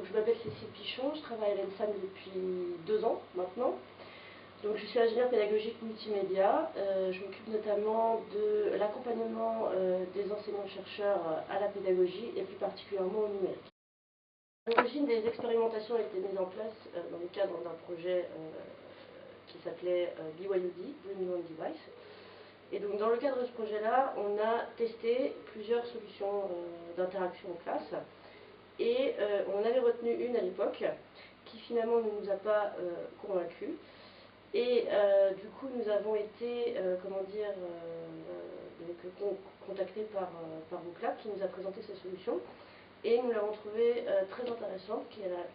je m'appelle Cécile Pichon, je travaille à l'ENSAM depuis 2 ans maintenant. Donc, je suis ingénieure pédagogique multimédia. Je m'occupe notamment de l'accompagnement des enseignants-chercheurs à la pédagogie et plus particulièrement au numérique. À l'origine, des expérimentations ont été mises en place dans le cadre d'un projet qui s'appelait BYOD, Bring Your Own Device. Et donc, dans le cadre de ce projet-là, on a testé plusieurs solutions d'interaction en classe. Et on avait retenu une à l'époque qui finalement ne nous a pas convaincus. Et du coup, nous avons été contactés par Booklab qui nous a présenté cette solution. Et nous l'avons trouvée très intéressante,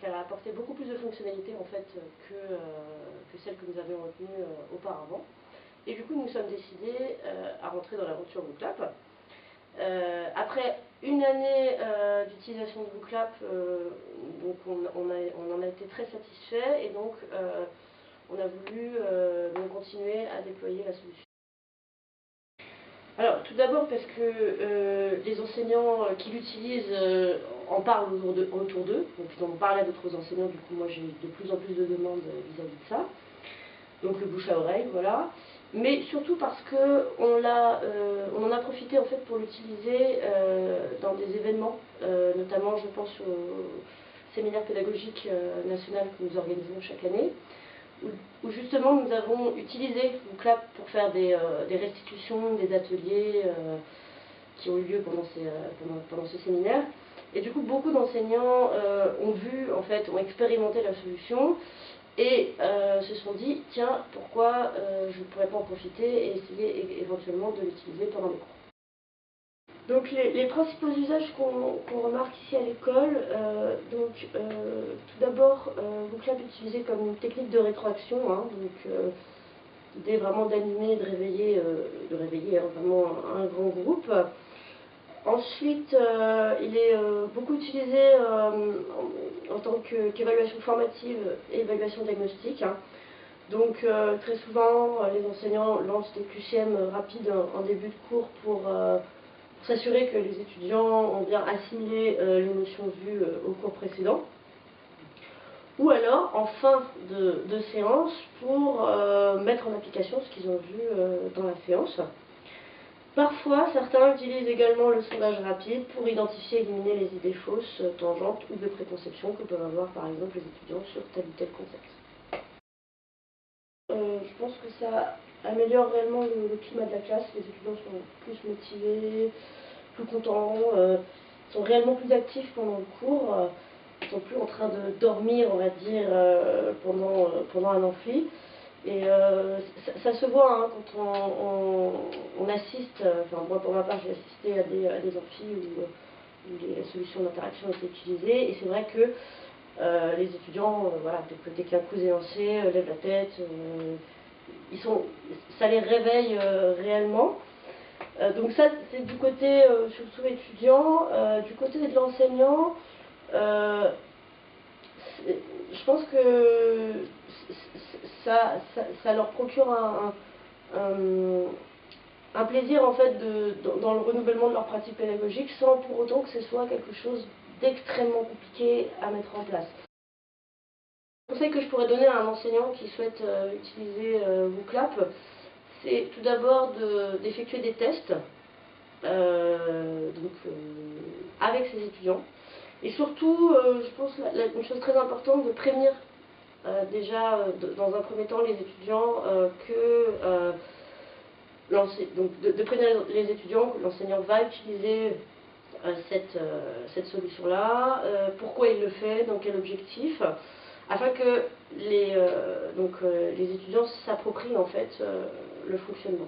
qu'elle a apporté beaucoup plus de fonctionnalités en fait que celle que nous avions retenues auparavant. Et du coup, nous sommes décidés à rentrer dans l'aventure Booklab. Après une année d'utilisation de Booklab, donc on en a été très satisfait et donc on a voulu continuer à déployer la solution. Alors tout d'abord parce que les enseignants qui l'utilisent en parlent autour d'eux, donc ils en ont parlé à d'autres enseignants, du coup moi j'ai de plus en plus de demandes vis-à-vis de ça. Donc le bouche à oreille, voilà. Mais surtout parce qu'on en a profité en fait pour l'utiliser dans des événements, notamment je pense au séminaire pédagogique national que nous organisons chaque année, où justement nous avons utilisé Booklab pour faire des restitutions, des ateliers qui ont eu lieu pendant ce séminaire. Et du coup beaucoup d'enseignants ont expérimenté la solution. Et se sont dit, tiens, pourquoi je ne pourrais pas en profiter et essayer éventuellement de l'utiliser pendant les cours. Donc les principaux usages qu'on remarque ici à l'école, tout d'abord, Booklab est utilisé comme une technique de rétroaction, l'idée vraiment d'animer, de réveiller vraiment un grand groupe. Ensuite, il est beaucoup utilisé en tant qu'évaluation formative et évaluation diagnostique. Donc très souvent, les enseignants lancent des QCM rapides en début de cours pour s'assurer que les étudiants ont bien assimilé les notions vues au cours précédent. Ou alors en fin de séance pour mettre en application ce qu'ils ont vu dans la séance. Parfois, certains utilisent également le sondage rapide pour identifier et éliminer les idées fausses, tangentes ou de préconceptions que peuvent avoir par exemple les étudiants sur tel ou tel concept. Je pense que ça améliore réellement le climat de la classe. Les étudiants sont plus motivés, plus contents, sont réellement plus actifs pendant le cours, ils ne sont plus en train de dormir, on va dire, pendant un amphi. Et ça se voit quand on assiste, moi pour ma part j'ai assisté à des amphis où les solutions d'interaction étaient utilisées, et c'est vrai que les étudiants, dès qu'un coup est lancé, lèvent la tête, ça les réveille réellement. Donc ça c'est du côté surtout étudiant. Du côté de l'enseignant, je pense que ça leur procure un plaisir en fait dans le renouvellement de leur pratique pédagogique sans pour autant que ce soit quelque chose d'extrêmement compliqué à mettre en place. Le conseil que je pourrais donner à un enseignant qui souhaite utiliser Booklab, c'est tout d'abord d'effectuer des tests avec ses étudiants. Et surtout, je pense une chose très importante, de prévenir déjà dans un premier temps les étudiants de prévenir les étudiants que l'enseignant va utiliser cette solution-là, pourquoi il le fait, dans quel objectif, afin que les étudiants s'approprient en fait le fonctionnement.